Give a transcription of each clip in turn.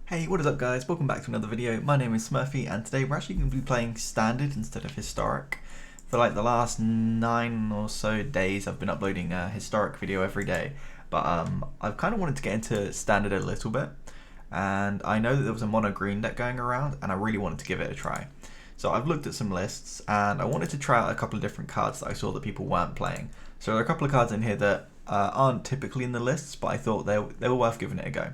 Hey, what is up guys? Welcome back to another video. My name is Smurfy and today we're actually going to be playing Standard instead of Historic. For like the last 9 or so days I've been uploading a Historic video every day, but I've kind of wanted to get into Standard a little bit, and I know that there was a mono green deck going around and I really wanted to give it a try. So I've looked at some lists and I wanted to try out a couple of different cards that I saw that people weren't playing. So there are a couple of cards in here that aren't typically in the lists, but I thought they were worth giving it a go.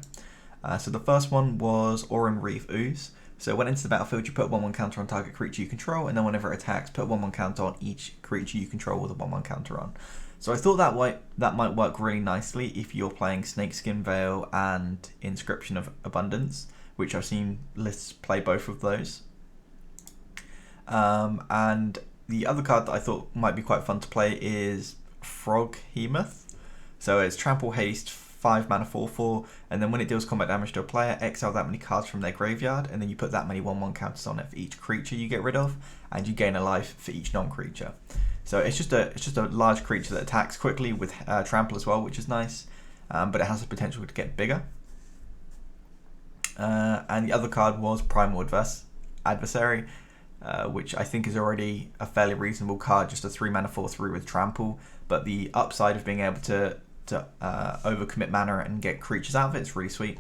So the first one was Oran Reef Ooze. So when into the battlefield, you put a 1/1 counter on target creature you control, and then whenever it attacks, put a 1/1 counter on each creature you control with a 1/1 counter on. So I thought that might work really nicely if you're playing Snakeskin Veil and Inscription of Abundance, which I've seen lists play both of those. And the other card that I thought might be quite fun to play is Frog Hemoth. So it's Trample Haste, 5 mana 4/4, and then when it deals combat damage to a player, exile that many cards from their graveyard, and then you put that many 1/1 counters on it for each creature you get rid of, and you gain a life for each non-creature. So it's just a large creature that attacks quickly with trample as well, which is nice, but it has the potential to get bigger. And the other card was Primal Adversary, which I think is already a fairly reasonable card, just a 3 mana 4/3 with trample, but the upside of being able to overcommit mana and get creatures out of it is really sweet.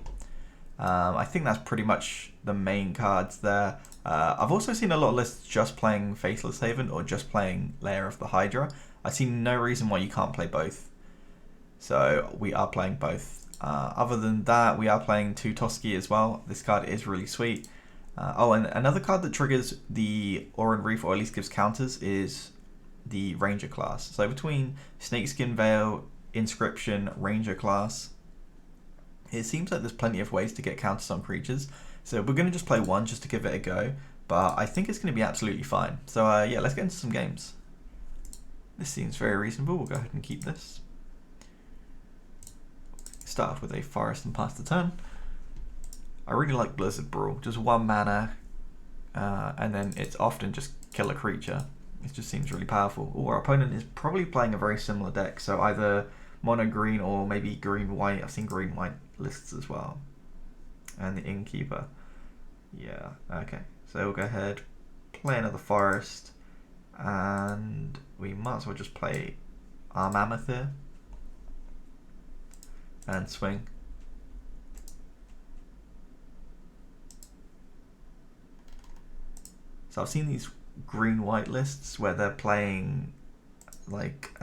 I think that's pretty much the main cards there. I've also seen a lot of lists just playing Faceless Haven or just playing Lair of the Hydra. I see no reason why you can't play both. So we are playing both. Other than that, we are playing Tutoski as well. This card is really sweet. And another card that triggers the Oran Reef, or at least gives counters, is the Ranger class. So between Snakeskin Veil, Inscription, Ranger class, it seems like there's plenty of ways to get counters on creatures. So we're going to just play one just to give it a go, but I think it's going to be absolutely fine. So yeah, let's get into some games. This seems very reasonable. We'll go ahead and keep this. Start off with a forest and pass the turn. I really like Blizzard Brawl, just 1 mana, and then it's often just kill a creature. It just seems really powerful. Our opponent is probably playing a very similar deck, so either mono green or maybe green white. I've seen green white lists as well. And the Innkeeper. Yeah, okay. So we'll go ahead, play another forest, and we might as well just play our Mammoth here and swing. So I've seen these green-white lists where they're playing like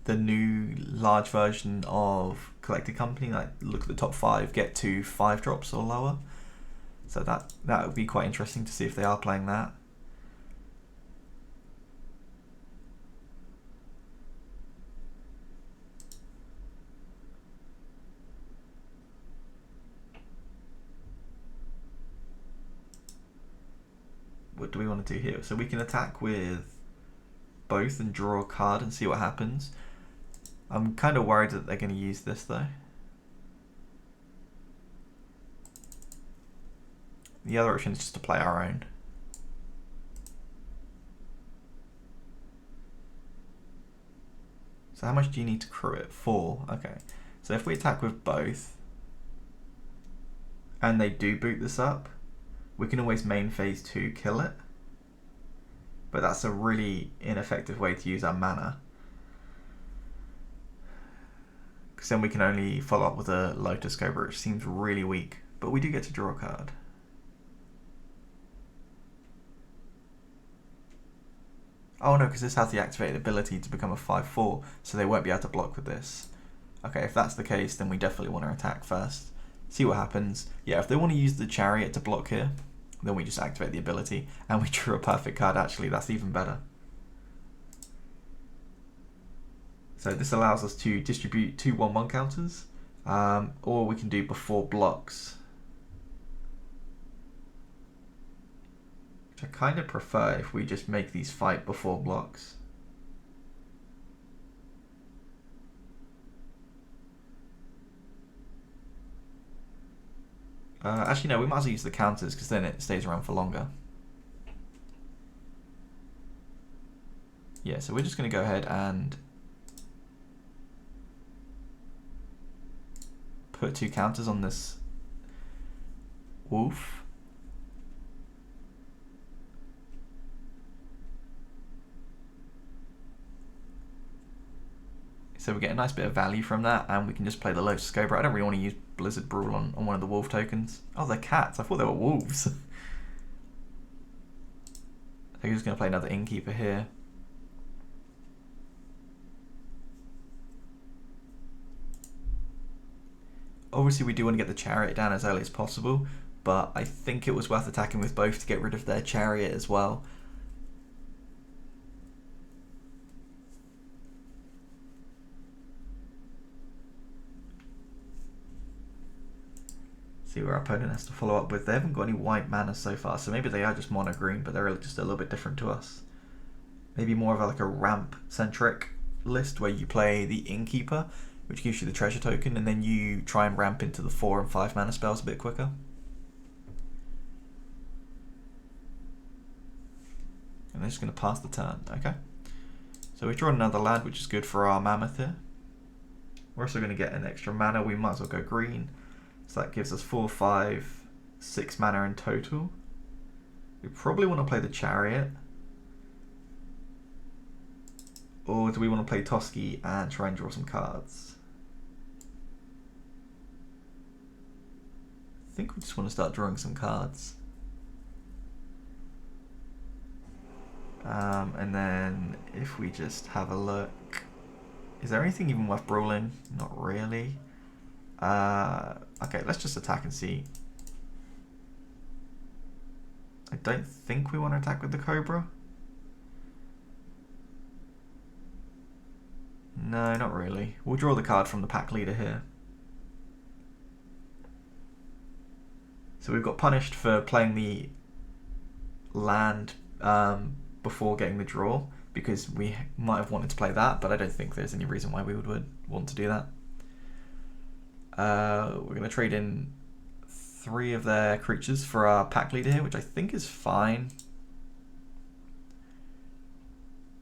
the new large version of Collected Company, like look at the top 5, get to 5 drops or lower. So that would be quite interesting to see if they are playing that. What do we want to do here? So we can attack with both and draw a card and see what happens. I'm kind of worried that they're going to use this though. The other option is just to play our own. So how much do you need to crew it? 4. Okay. So if we attack with both and they do boot this up, we can always main phase 2 kill it. But that's a really ineffective way to use our mana, because then we can only follow up with a Lotus Cobra, which seems really weak. But we do get to draw a card. Oh no, because this has the activated ability to become a 5/4, so they won't be able to block with this. Okay, if that's the case, then we definitely want to attack first. See what happens. Yeah, if they want to use the Chariot to block here, then we just activate the ability, and we drew a perfect card actually. That's even better. So this allows us to distribute 2 1/1 counters, or we can do before blocks, which I kind of prefer if we just make these fight before blocks. Actually no, we might as well use the counters because then it stays around for longer. Yeah, so we're just going to go ahead and put 2 counters on this wolf. So we get a nice bit of value from that, and we can just play the Lotus Cobra. I don't really want to use Blizzard Brawl on one of the wolf tokens. Oh, they're cats. I thought they were wolves. I think he's going to play another Innkeeper here. Obviously, we do want to get the Chariot down as early as possible, but I think it was worth attacking with both to get rid of their Chariot as well. See where our opponent has to follow up with. They haven't got any white mana so far, so maybe they are just mono green, but they're just a little bit different to us. Maybe more of like a ramp centric list where you play the Innkeeper, which gives you the treasure token, and then you try and ramp into the 4 and 5 mana spells a bit quicker. And they're just going to pass the turn. Okay. So we draw another land, which is good for our Mammoth here. We're also going to get an extra mana. We might as well go green. So that gives us 4, 5, 6 mana in total. We probably want to play the Chariot. Or do we want to play Toski and try and draw some cards? I think we just want to start drawing some cards. And then if we just have a look, is there anything even worth brawling? Not really. Okay, let's just attack and see. I don't think we want to attack with the Cobra. No, not really. We'll draw the card from the pack leader here. So we've got punished for playing the land before getting the draw, because we might have wanted to play that, but I don't think there's any reason why we would want to do that. We're going to trade in 3 of their creatures for our pack leader here, which I think is fine.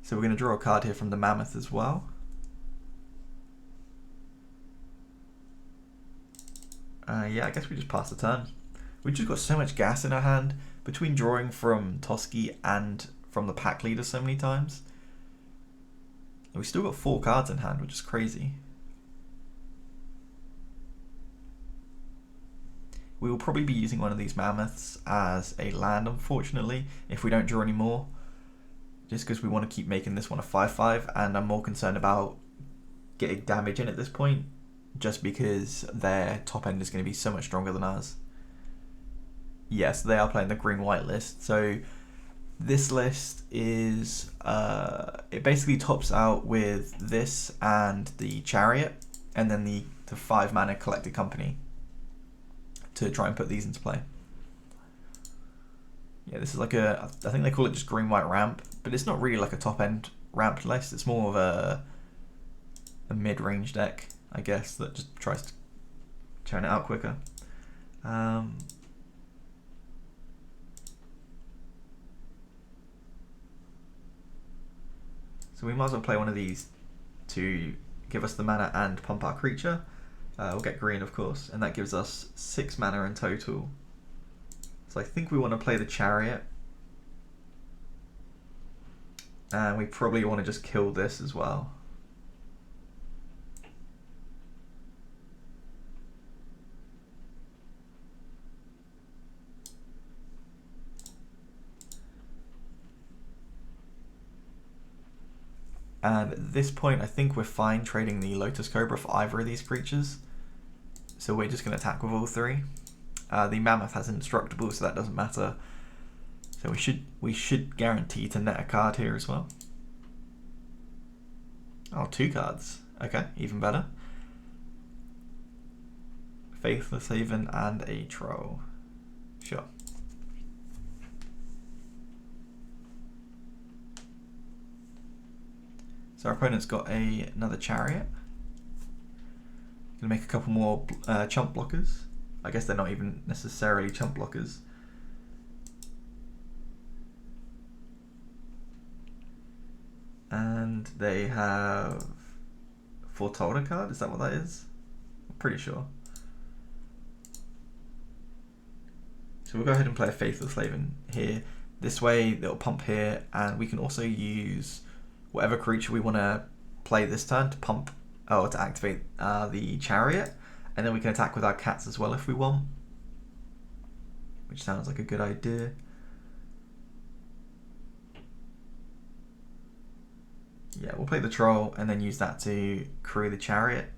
So we're going to draw a card here from the Mammoth as well. Yeah, I guess we just pass the turn. We've just got so much gas in our hand between drawing from Toski and from the pack leader so many times. We've still got 4 cards in hand, which is crazy. We will probably be using one of these Mammoths as a land, unfortunately, if we don't draw any more. Just because we want to keep making this one a 5/5, and I'm more concerned about getting damage in at this point, just because their top end is going to be so much stronger than ours. Yes, they are playing the green-white list, so this list is, it basically tops out with this and the Chariot, and then the 5 mana Collected Company to try and put these into play. Yeah, this is like I think they call it just green-white ramp, but it's not really like a top-end ramp list, it's more of a mid-range deck, I guess, that just tries to turn it out quicker. So we might as well play one of these to give us the mana and pump our creature. We'll get green, of course, and that gives us 6 mana in total. So I think we want to play the Chariot. And we probably want to just kill this as well. And at this point, I think we're fine trading the Lotus Cobra for either of these creatures. So we're just going to attack with all 3. The Mammoth has Indestructible, so that doesn't matter. So we should guarantee to net a card here as well. Oh, 2 cards. Okay, even better. Faithless Haven and a Troll. Sure. So our opponent's got another Chariot. Gonna make a couple more chump blockers. I guess they're not even necessarily chump blockers. And they have Foretold a card, is that what that is? I'm pretty sure. So we'll go ahead and play a Faithful Slave in here. This way it'll pump here, and we can also use whatever creature we want to play this turn to pump, or to activate the Chariot, and then we can attack with our cats as well if we want, which sounds like a good idea. Yeah, we'll play the Troll and then use that to crew the Chariot.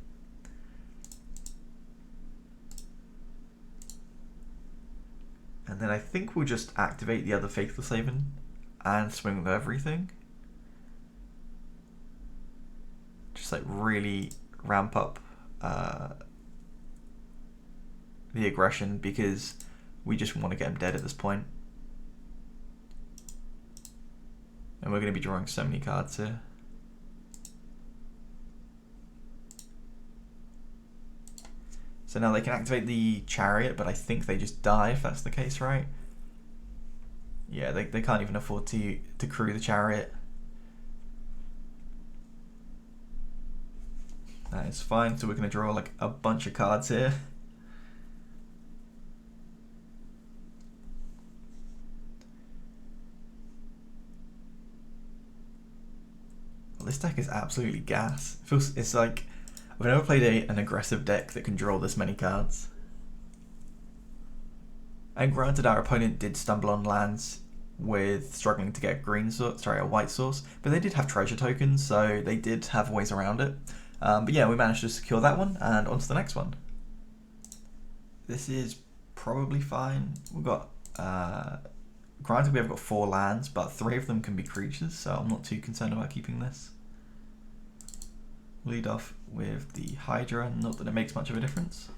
And then I think we'll just activate the other Faithful Slaven and swing with everything. Just like really ramp up the aggression, because we just want to get him dead at this point. And we're going to be drawing so many cards here. So now they can activate the Chariot, but I think they just die if that's the case, right? Yeah, they can't even afford to crew the Chariot. That is fine, so we're going to draw like a bunch of cards here. Well, this deck is absolutely gas. It's like, I've never played an aggressive deck that can draw this many cards. And granted, our opponent did stumble on lands with struggling to get a white source, but they did have treasure tokens, so they did have ways around it. But yeah, we managed to secure that one, and on to the next one. This is probably fine. We've got, granted we have got 4 lands, but 3 of them can be creatures, so I'm not too concerned about keeping this. Lead off with the Hydra, not that it makes much of a difference.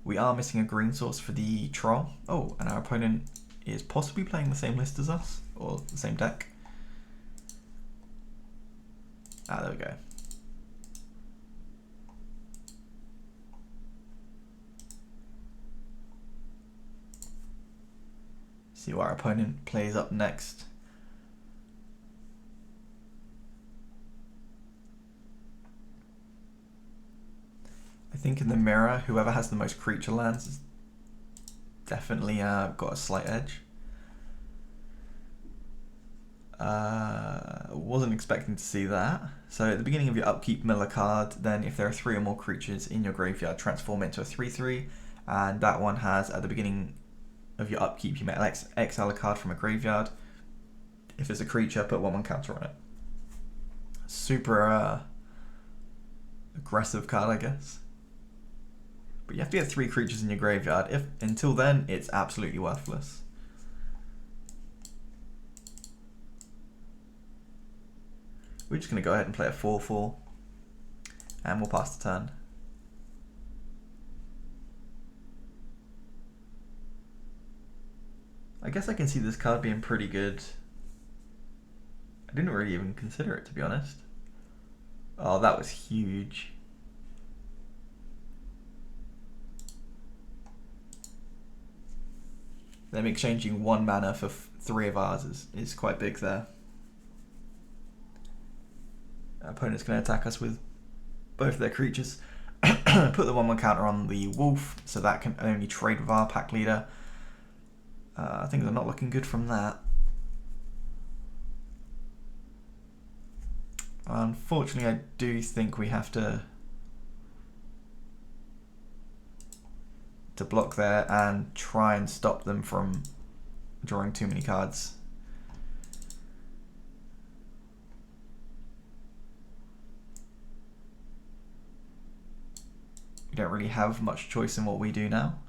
We are missing a green source for the Troll. Oh, and our opponent is possibly playing the same list as us, or the same deck. Ah, there we go. See what our opponent plays up next. I think in the mirror, whoever has the most creature lands has definitely got a slight edge. Wasn't expecting to see that. So at the beginning of your upkeep, mill a card, then if there are 3 or more creatures in your graveyard, transform it into a 3/3, and that one has, at the beginning of your upkeep, you may exile a card from a graveyard. If it's a creature, put 1/1 counter on it. Super aggressive card, I guess. But you have to get 3 creatures in your graveyard. Until then, it's absolutely worthless. We're just going to go ahead and play a 4/4, and we'll pass the turn. I guess I can see this card being pretty good. I didn't really even consider it, to be honest. Oh, that was huge. Them exchanging 1 mana for 3 of ours is quite big there. Our opponent's going to attack us with both of their creatures. Put the 1/1 counter on the wolf, so that can only trade with our pack leader. Things are not looking good from that. Unfortunately, I do think we have to block there and try and stop them from drawing too many cards. We don't really have much choice in what we do now.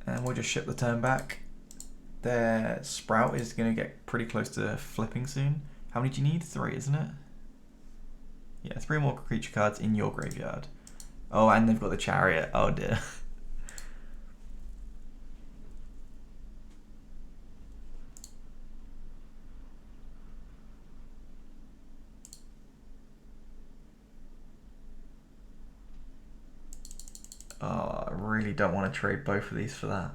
And we'll just ship the turn back. Their Sprout is going to get pretty close to flipping soon. How many do you need? 3, isn't it? Yeah, 3 more creature cards in your graveyard. Oh, and they've got the Chariot. Oh dear. Oh, I really don't want to trade both of these for that.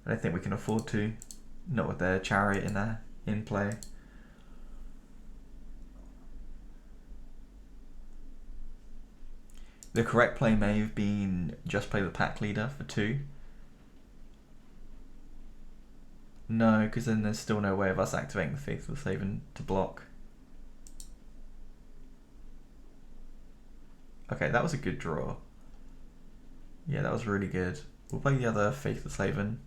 I don't think we can afford to, not with their chariot in play. The correct play may have been just play the pack leader for 2. No, because then there's still no way of us activating the Faithful Haven to block. Okay, that was a good draw. Yeah, that was really good. We'll play the other Faithless Haven.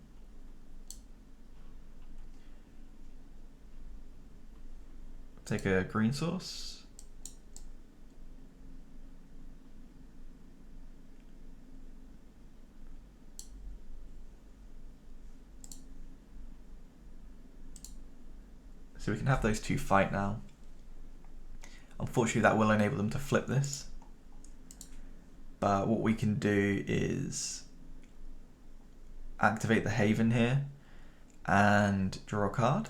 Take a green source. So we can have those 2 fight now. Unfortunately, that will enable them to flip this. But what we can do is activate the Haven here and draw a card.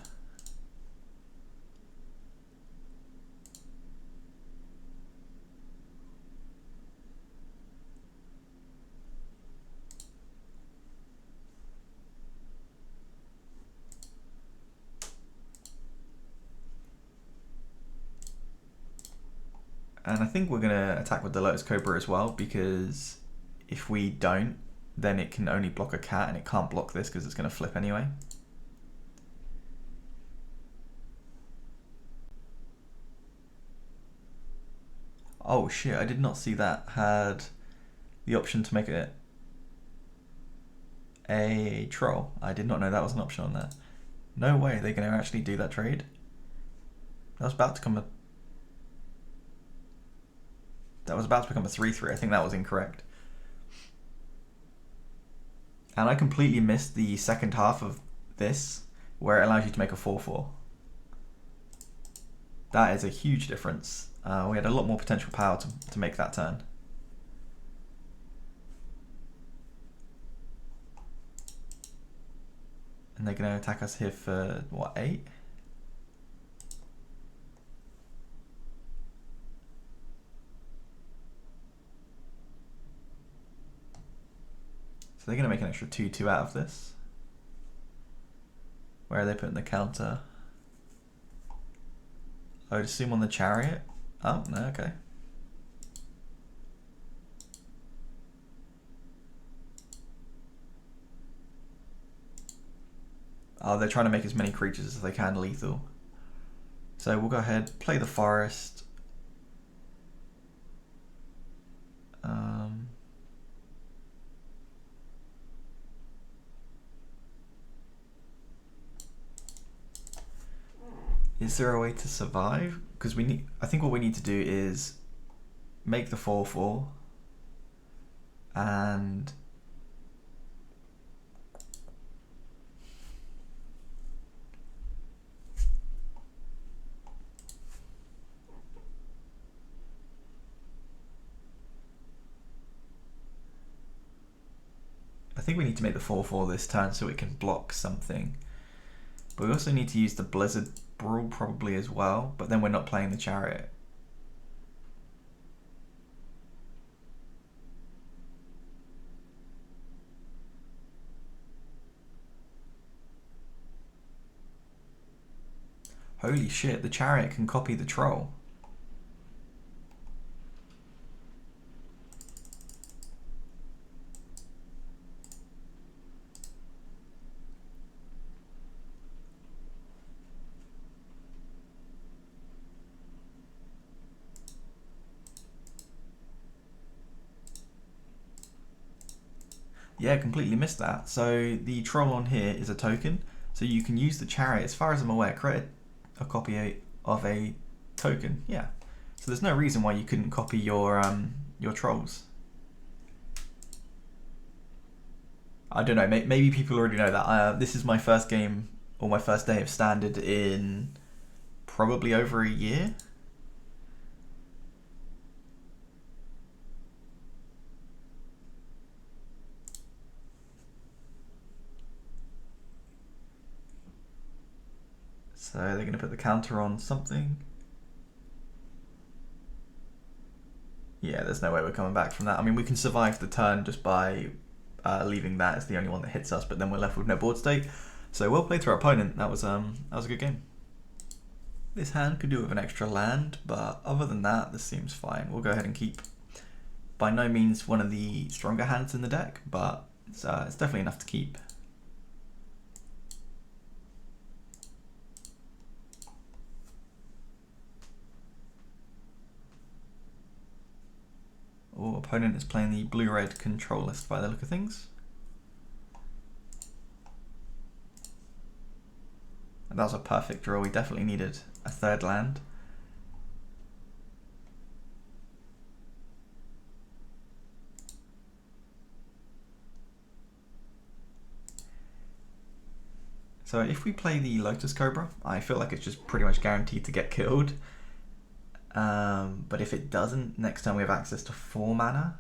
And I think we're going to attack with the Lotus Cobra as well, because if we don't, then it can only block a cat, and it can't block this because it's going to flip anyway. Oh shit, I did not see that had the option to make it a troll. I did not know that was an option on there. No way they're going to actually do that trade. That was about to become a 3/3. I think that was incorrect. And I completely missed the second half of this, where it allows you to make a 4/4. That is a huge difference. We had a lot more potential power to make that turn. And they're going to attack us here for, what, 8? So they're going to make an extra 2/2 out of this. Where are they putting the counter? I would assume on the chariot. Oh, no, okay. Oh, they're trying to make as many creatures as they can lethal. So we'll go ahead, play the forest. Is there a way to survive? Because I think what we need to do is make the 4/4 and I think we need to make the 4/4 this turn so it can block something. But we also need to use the Blizzard Brawl probably as well, but then we're not playing the chariot. Holy shit, the chariot can copy the troll. Yeah, completely missed that. So the troll on here is a token, so you can use the chariot, as far as I'm aware, create a copy of a token. Yeah, so there's no reason why you couldn't copy your trolls. I don't know, maybe people already know that. This is my first game, or my first day of Standard in probably over a year. So they're going to put the counter on something. Yeah, there's no way we're coming back from that. I mean, we can survive the turn just by leaving that as the only one that hits us, but then we're left with no board state. So well played to our opponent. That was a good game. This hand could do with an extra land, but other than that, this seems fine. We'll go ahead and keep. By no means one of the stronger hands in the deck, but it's definitely enough to keep. Oh, opponent is playing the blue-red control list by the look of things. And that was a perfect draw. We definitely needed a third land. So if we play the Lotus Cobra, I feel like it's just pretty much guaranteed to get killed. But if it doesn't, next time we have access to 4 mana.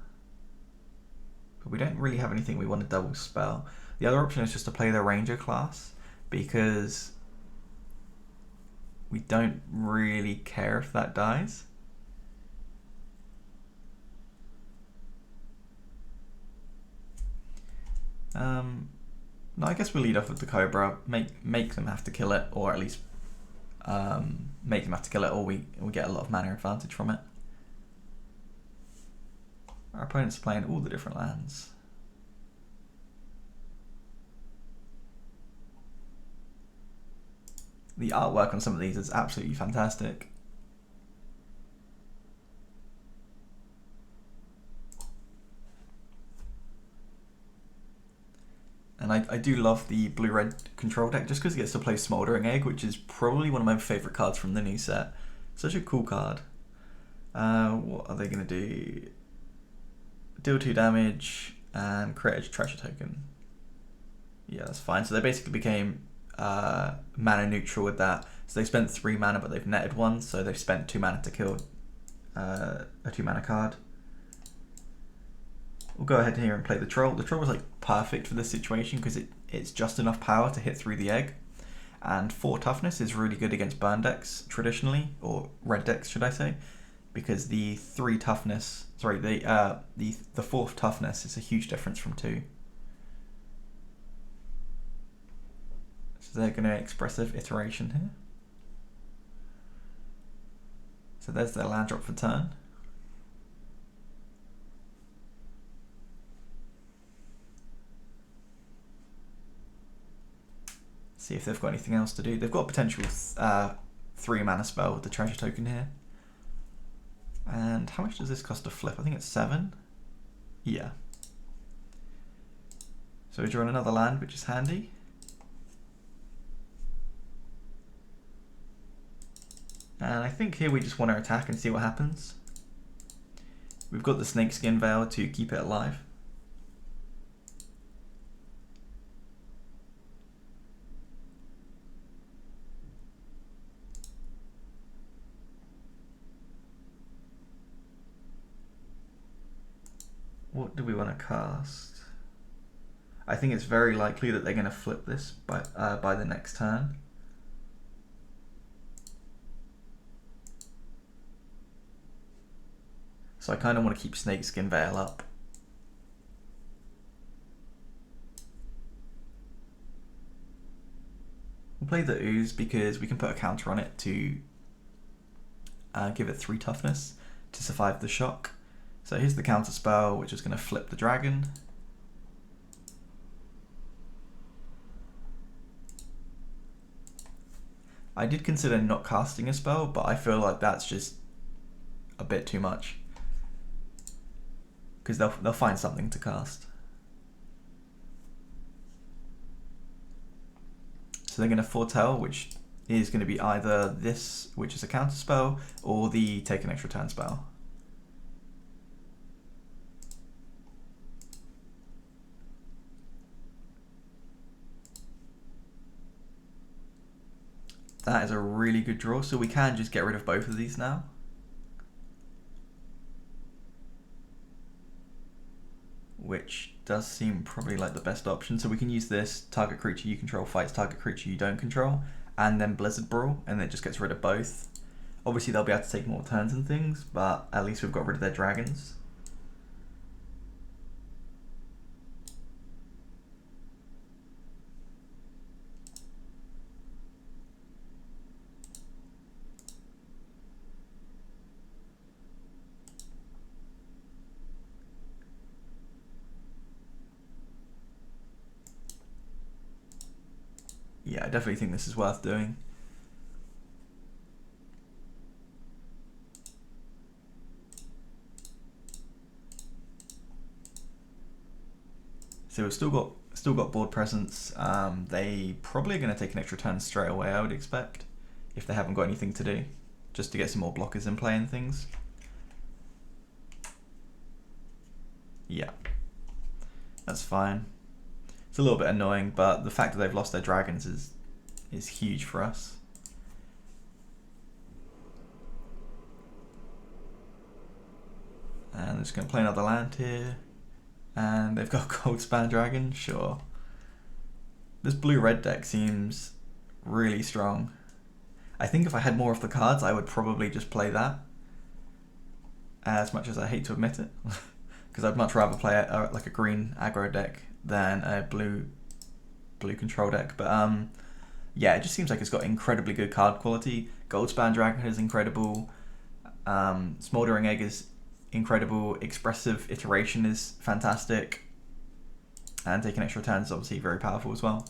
But we don't really have anything we want to double spell. The other option is just to play the Ranger class, because we don't really care if that dies. No, I guess we'll lead off with the Cobra, make them have to kill it, or at least make them have to kill it, or we get a lot of mana advantage from it. Our opponent's playing all the different lands. The artwork on some of these is absolutely fantastic. And I do love the blue-red control deck just because it gets to play Smoldering Egg, which is probably one of my favourite cards from the new set. Such a cool card. What are they going to do? Deal 2 damage and create a treasure token. Yeah, that's fine. So they basically became mana neutral with that. So they spent 3 mana, but they've netted 1, so they've spent 2 mana to kill a 2 mana card. We'll go ahead here and play the Troll. The Troll was like perfect for this situation because it's just enough power to hit through the egg. And 4 toughness is really good against burn decks traditionally, or red decks should I say, because the 3 toughness, sorry, the 4th toughness is a huge difference from 2. So they're going to expressive iteration here. So there's their land drop for turn. See if they've got anything else to do. They've got a potential 3 mana spell with the treasure token here. And how much does this cost to flip? I think it's 7. Yeah. So we draw another land, which is handy. And I think here we just want to attack and see what happens. We've got the Snakeskin Veil to keep it alive. What do we want to cast? I think it's very likely that they're going to flip this by the next turn. So I kind of want to keep Snakeskin Veil up. We'll play the Ooze because we can put a counter on it to give it 3 toughness to survive the shock. So here's the counter spell, which is going to flip the dragon. I did consider not casting a spell, but I feel like that's just a bit too much, because they'll find something to cast. So they're going to foretell, which is going to be either this, which is a counter spell, or the take an extra turn spell. That is a really good draw, so we can just get rid of both of these now. Which does seem probably like the best option. So we can use this, target creature you control fights target creature you don't control, and then Blizzard Brawl, and it just gets rid of both. Obviously they'll be able to take more turns and things, but at least we've got rid of their dragons. Yeah, I definitely think this is worth doing. So we've still got board presence. They probably are going to take an extra turn straight away, I would expect, if they haven't got anything to do, just to get some more blockers in play and things. Yeah, that's fine. It's a little bit annoying, but the fact that they've lost their dragons is huge for us. And they're just going to play another land here. And they've got Goldspan Dragon, sure. This blue-red deck seems really strong. I think if I had more of the cards, I would probably just play that. As much as I hate to admit it. Because I'd much rather play like a green aggro deck than a blue control deck. But yeah, it just seems like it's got incredibly good card quality. Goldspan Dragon is incredible. Smoldering Egg is incredible. Expressive Iteration is fantastic. And taking extra turns is obviously very powerful as well.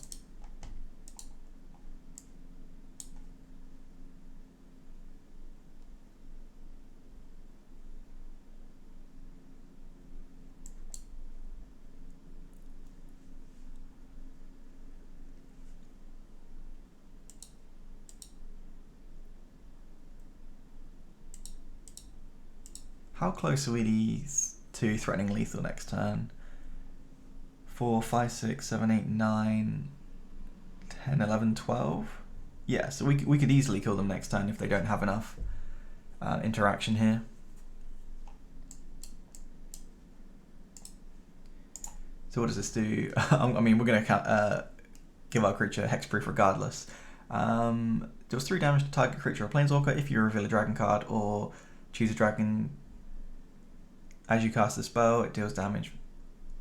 How close are we to threatening lethal next turn? 4, 5, 6, 7, 8, 9, 10, 11, 12? Yeah, so we could easily kill them next turn if they don't have enough interaction here. So what does this do? I mean, we're going to give our creature hexproof regardless. Deals 3 damage to target creature or planeswalker if you reveal a dragon card or choose a dragon. As you cast the spell, it deals damage.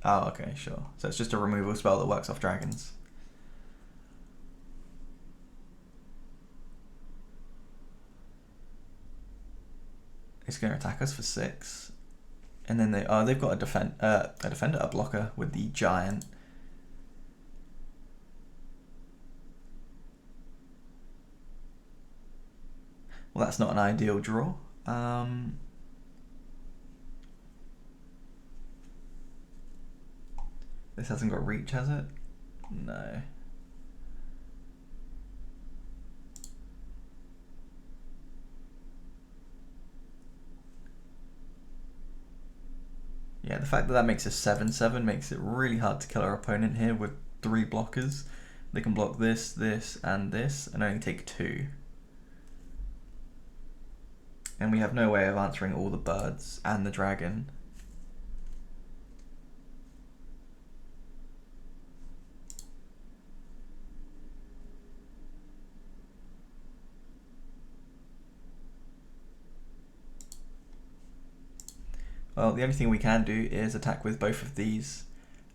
Oh, okay, sure. So it's just a removal spell that works off dragons. It's going to attack us for 6. And then they've got a defender, a blocker with the giant. Well, that's not an ideal draw. This hasn't got reach, has it? No. Yeah, the fact that that makes a 7/7 makes it really hard to kill our opponent here with 3 blockers. They can block this, this, and this, and only take 2. And we have no way of answering all the birds and the dragon. Well, the only thing we can do is attack with both of these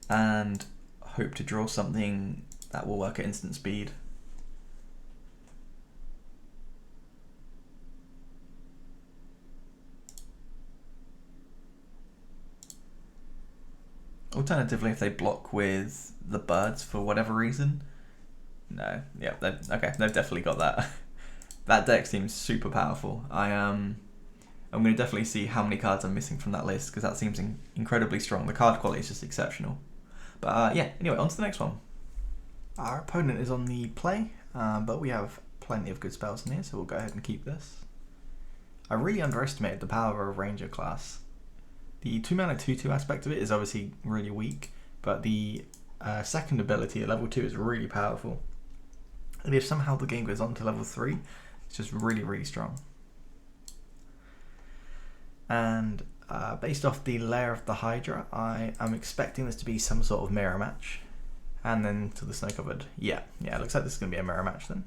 and hope to draw something that will work at instant speed. Alternatively, if they block with the birds for whatever reason. No, yeah, okay, they've definitely got that. That deck seems super powerful. I'm going to definitely see how many cards I'm missing from that list because that seems incredibly strong. The card quality is just exceptional. But yeah, anyway, on to the next one. Our opponent is on the play, but we have plenty of good spells in here, so we'll go ahead and keep this. I really underestimated the power of Ranger class. The 2-mana 2/2 aspect of it is obviously really weak, but the second ability at level 2 is really powerful. And if somehow the game goes on to level 3, it's just really, really strong. And based off the layer of the Hydra, I am expecting this to be some sort of mirror match. And then to the Snow Covered. Yeah, it looks like this is going to be a mirror match then.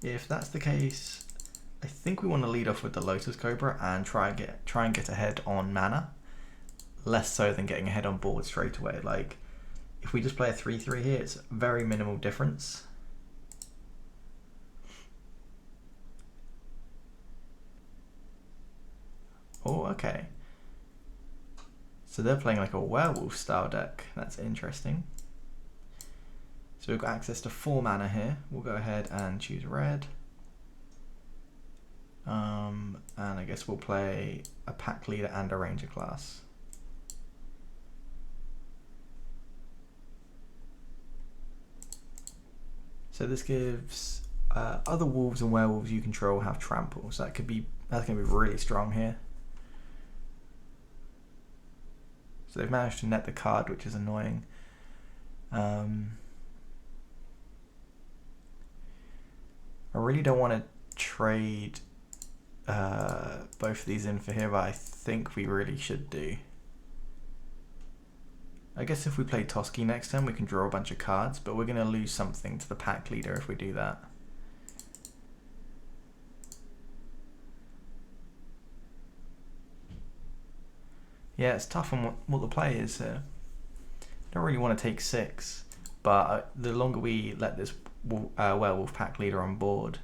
If that's the case, I think we want to lead off with the Lotus Cobra and try and get ahead on mana. Less so than getting ahead on board straight away. Like, if we just play a 3/3 here, it's very minimal difference. Oh, okay. So they're playing like a werewolf style deck. That's interesting. So we've got access to 4 mana here. We'll go ahead and choose red. And I guess we'll play a pack leader and a ranger class. So this gives other wolves and werewolves you control have trample. So that's going to be really strong here. So they've managed to net the card, which is annoying. I really don't want to trade both of these in for here, but I think we really should do. I guess if we play Toski next turn, we can draw a bunch of cards, but we're going to lose something to the pack leader if we do that. Yeah, it's tough on what the play is here. Don't really want to take 6, but the longer we let this werewolf pack leader on board,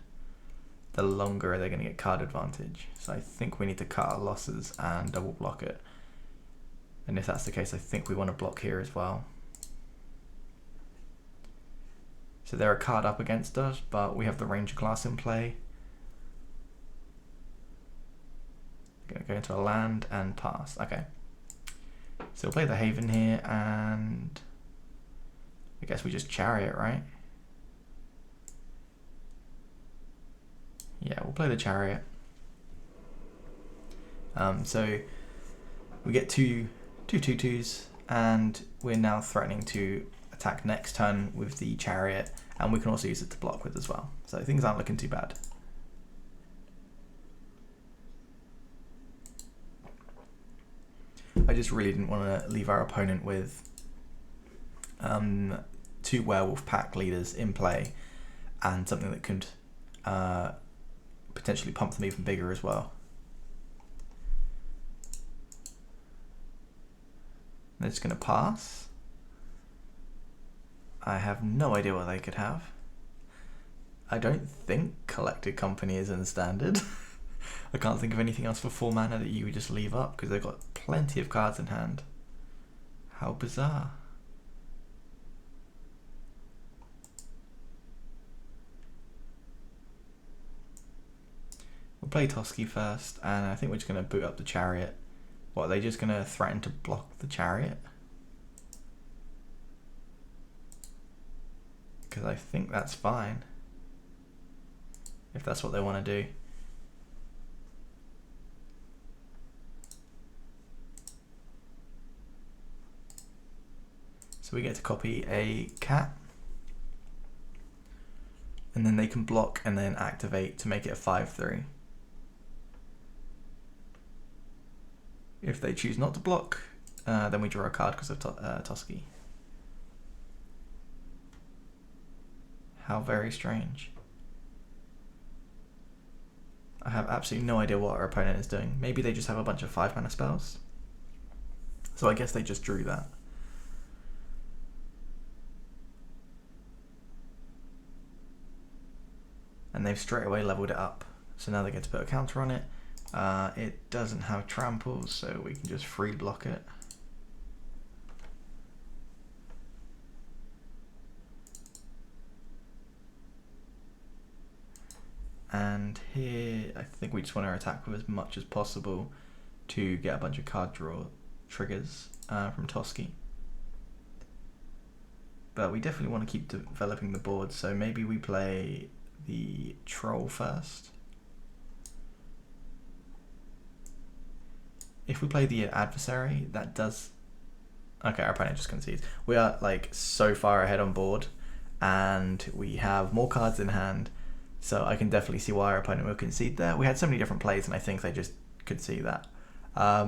the longer they're going to get card advantage. So I think we need to cut our losses and double block it. And if that's the case, I think we want to block here as well. So they're a card up against us, but we have the ranger class in play. Going to go into a land and pass. Okay. So we'll play the Haven here, and I guess we just chariot, right? Yeah, we'll play the chariot. So we get two 2/2s, and we're now threatening to attack next turn with the chariot, and we can also use it to block with as well. So things aren't looking too bad. I just really didn't want to leave our opponent with 2 werewolf pack leaders in play and something that could potentially pump them even bigger as well. They're just going to pass. I have no idea what they could have. I don't think Collected Company is in the standard. I can't think of anything else for 4 mana that you would just leave up because they've got plenty of cards in hand. How bizarre. We'll play Toski first, and I think we're just going to boot up the chariot. What, are they just going to threaten to block the chariot? Because I think that's fine. If that's what they want to do. So we get to copy a cat. And then they can block and then activate to make it a 5/3. If they choose not to block, then we draw a card because of Toski. How very strange. I have absolutely no idea what our opponent is doing. Maybe they just have a bunch of 5 mana spells. So I guess they just drew that. And they've straight away leveled it up. So now they get to put a counter on it. It doesn't have trample, so we can just free block it. And here, I think we just want to attack with as much as possible to get a bunch of card draw triggers from Toski. But we definitely want to keep developing the board, so maybe we play the troll first. If we play the adversary, that does... Okay, our opponent just concedes. We are like so far ahead on board, and we have more cards in hand, so I can definitely see why our opponent will concede there. We had so many different plays, and I think they just could see that.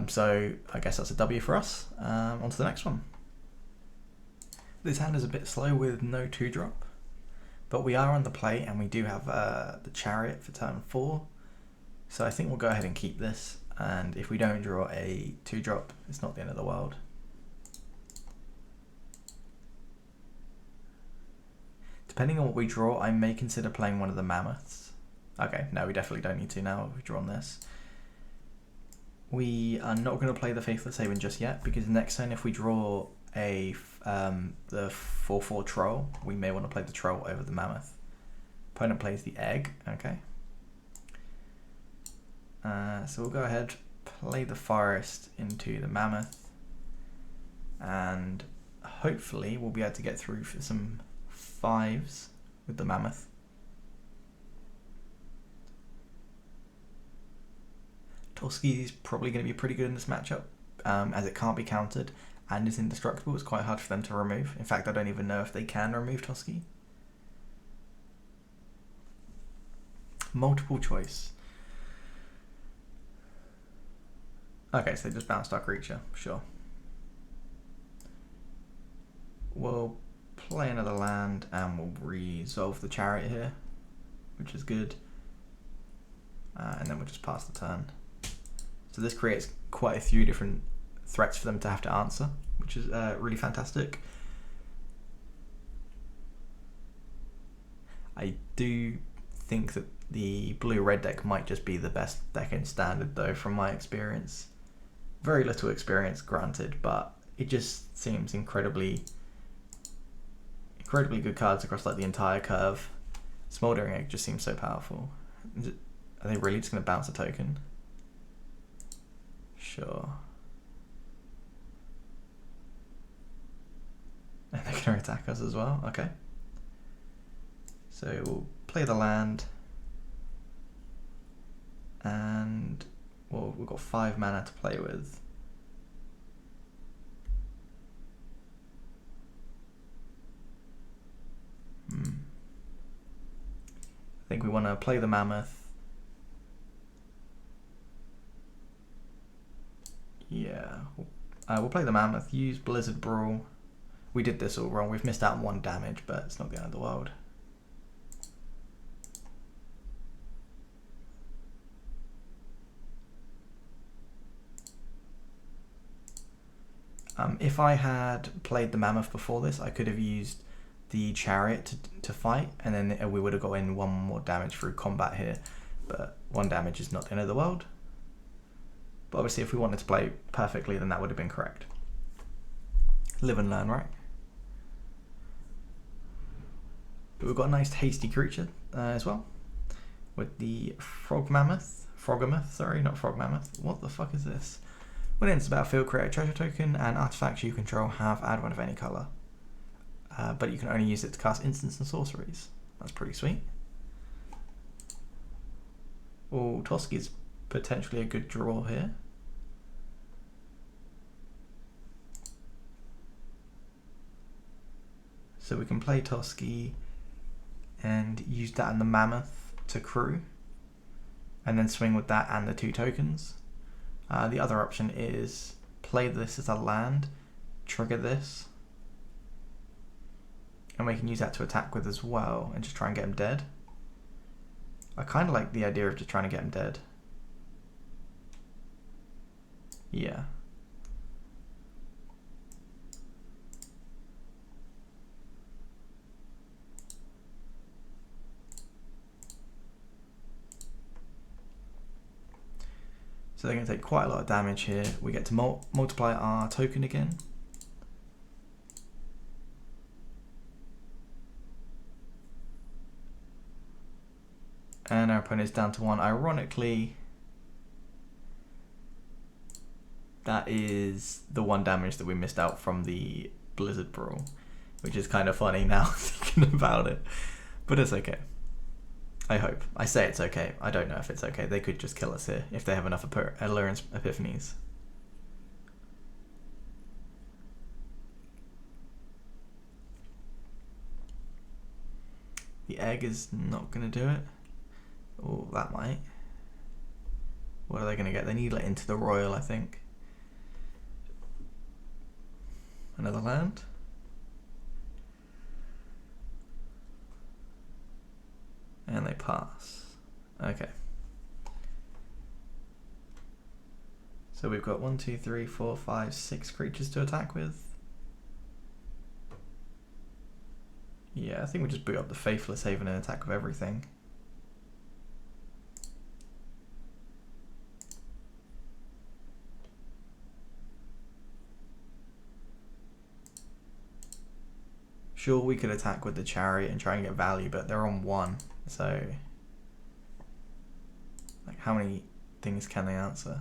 So I guess that's a W for us. On to the next one. This hand is a bit slow with no 2-drop, but we are on the play, and we do have the chariot for turn 4. So I think we'll go ahead and keep this, and if we don't draw a 2-drop, it's not the end of the world. Depending on what we draw, I may consider playing one of the mammoths. Okay, no, we definitely don't need to now. We've drawn this. We are not going to play the Faithless Haven just yet, because next turn if we draw a the 4/4 troll, we may want to play the troll over the mammoth. Opponent plays the egg, okay. So we'll go ahead, play the forest into the mammoth, and hopefully we'll be able to get through for some 5s with the mammoth. Toski's probably going to be pretty good in this matchup, as it can't be countered and is indestructible. It's quite hard for them to remove. In fact, I don't even know if they can remove Toski. Multiple choice. Okay, so they just bounced our creature, sure. We'll play another land and we'll resolve the chariot here, which is good. And then we'll just pass the turn. So this creates quite a few different threats for them to have to answer, which is really fantastic. I do think that the blue-red deck might just be the best deck in Standard, though, from my experience. Very little experience, granted, but it just seems incredibly good cards across like the entire curve. Smoldering Egg just seems so powerful. Are they really just going to bounce a token? Sure. And they're going to attack us as well, okay. So we'll play the land. And well, we've got 5 mana to play with. I think we want to play the mammoth. Yeah, we'll play the mammoth, use Blizzard Brawl. We did this all wrong, we've missed out on 1 damage, but it's not the end of the world. If I had played the mammoth before this, I could have used the chariot to fight, and then we would have got in 1 more damage through combat here, but 1 damage is not the end of the world. But obviously if we wanted to play perfectly, then that would have been correct. Live and learn, right? But we've got a nice hasty creature as well, with the Frogamoth, sorry, not Frog Mammoth. What the fuck is this? When it enters the battlefield, create a treasure token, and artifacts you control add 1 of any colour. But you can only use it to cast instants and sorceries. That's pretty sweet. Oh, Toski's potentially a good draw here. So we can play Toski and use that and the mammoth to crew, and then swing with that and the 2 tokens. The other option is play this as a land, trigger this, and we can use that to attack with as well and just try and get him dead. I kind of like the idea of just trying to get him dead. Yeah. So they're going to take quite a lot of damage here. We get to multiply our token again. And our opponent is down to 1. Ironically, that is the 1 damage that we missed out from the Blizzard Brawl, which is kind of funny now thinking about it. But it's okay. I hope. I say it's okay. I don't know if it's okay. They could just kill us here if they have enough Allurance Epiphanies. The egg is not going to do it. Oh, that might. What are they going to get? They need like Into the Royal, I think. Another land. And they pass. Okay. So we've got 1, 2, 3, 4, 5, 6 creatures to attack with. Yeah, I think we just boot up the Faithless Haven and attack with everything. Sure, we could attack with the Chariot and try and get value, but they're on 1, so like how many things can they answer?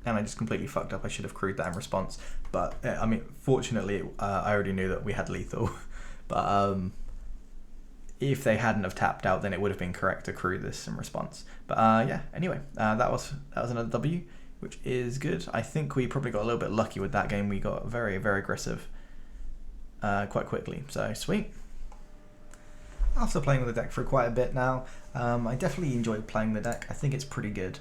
And I just completely fucked up. I should have crewed that in response, but I mean, fortunately, I already knew that we had lethal. But if they hadn't have tapped out, then it would have been correct to crew this in response. But yeah, anyway, that was another W, which is good. I think we probably got a little bit lucky with that game. We got very, very aggressive quite quickly. So sweet. After playing with the deck for quite a bit now, I definitely enjoyed playing the deck. I think it's pretty good.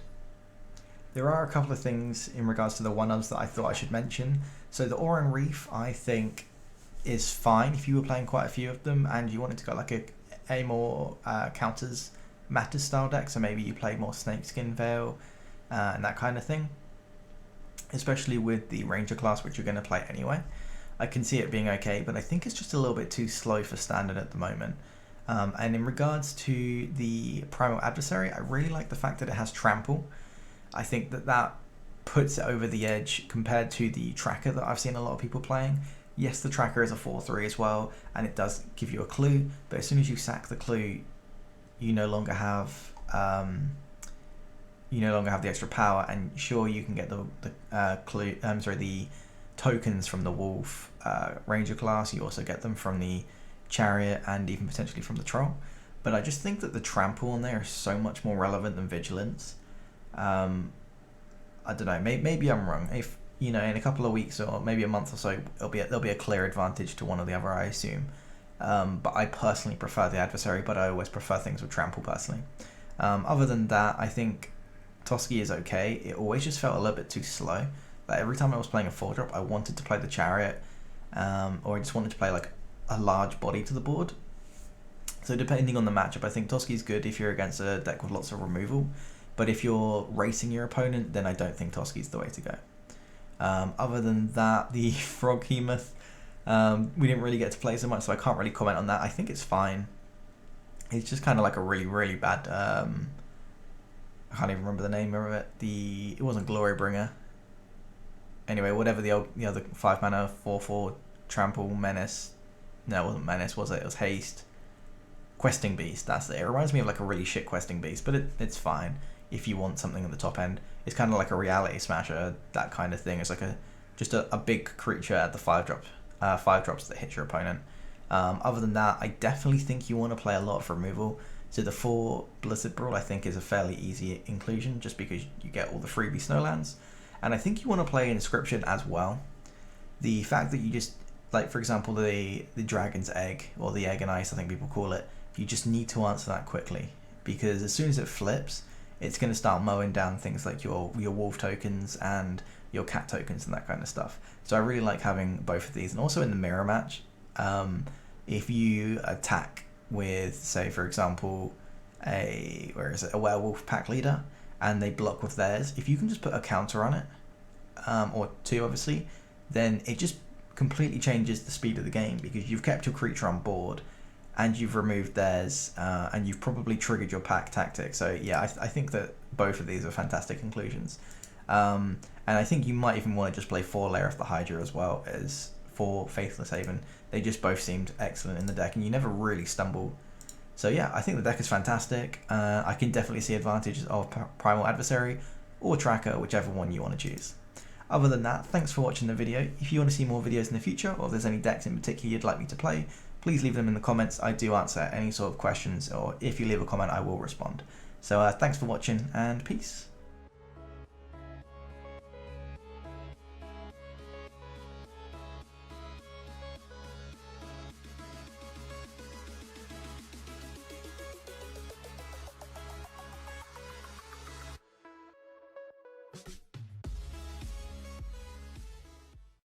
There are a couple of things in regards to the one-ups that I thought I should mention. So the Oran Reef, I think, is fine if you were playing quite a few of them and you wanted to go like a more counters matters style deck. So maybe you play more Snakeskin Veil and that kind of thing. Especially with the Ranger class, which you're going to play anyway. I can see it being okay, but I think it's just a little bit too slow for standard at the moment. And in regards to the Primal Adversary, I really like the fact that it has Trample. I think that puts it over the edge compared to the Tracker that I've seen a lot of people playing. Yes, the Tracker is a 4/3 as well, and it does give you a clue, but as soon as you sack the clue, you no longer have the extra power, and sure, you can get the tokens from the Wolf Ranger class. You also get them from the Chariot and even potentially from the Troll. But I just think that the Trample on there is so much more relevant than Vigilance. I don't know, maybe I'm wrong. If in a couple of weeks or maybe a month or so, there'll be a clear advantage to one or the other, I assume. But I personally prefer the Adversary, but I always prefer things with Trample personally. Other than that, I think Toski is okay. It always just felt a little bit too slow. Like every time I was playing a 4-drop, I wanted to play the Chariot, or I just wanted to play like a large body to the board. So depending on the matchup, I think Toski's good if you're against a deck with lots of removal. But if you're racing your opponent, then I don't think Toski's the way to go. Other than that, the Frog Hemoth, we didn't really get to play so much, so I can't really comment on that. I think it's fine. It's just kind of like a really, really bad... I can't even remember the name of it. It wasn't Glorybringer. Anyway, whatever the other 5-mana 4/4 Trample Menace. No, it wasn't Menace, was it? It was Haste. Questing Beast, that's it. It reminds me of like a really shit Questing Beast, but it's fine if you want something at the top end. It's kind of like a Reality Smasher, that kind of thing. It's like just a big creature at the 5-drop, 5-drops that hit your opponent. Other than that, I definitely think you want to play a lot of removal. So the 4 Blizzard Brawl I think is a fairly easy inclusion, just because you get all the freebie Snowlands. And I think you want to play Inscription as well. The fact that you just, like for example the Dragon's Egg, or the Egg and Ice I think people call it, you just need to answer that quickly, because as soon as it flips, it's going to start mowing down things like your Wolf tokens and your Cat tokens and that kind of stuff. So I really like having both of these. And also in the mirror match, if you attack with, say for example, a Werewolf pack leader, and they block with theirs, if you can just put a counter on it, or 2 obviously, then it just completely changes the speed of the game, because you've kept your creature on board and you've removed theirs, and you've probably triggered your pack tactic. So yeah, I think that both of these are fantastic inclusions. And I think you might even want to just play 4 Lair of the Hydra as well as 4 Faithless Haven. They just both seemed excellent in the deck, and you never really stumble. So yeah, I think the deck is fantastic. I can definitely see advantages of Primal Adversary or Tracker, whichever one you want to choose. Other than that, thanks for watching the video. If you want to see more videos in the future, or if there's any decks in particular you'd like me to play, please leave them in the comments. I do answer any sort of questions, or if you leave a comment I will respond. So thanks for watching, and peace.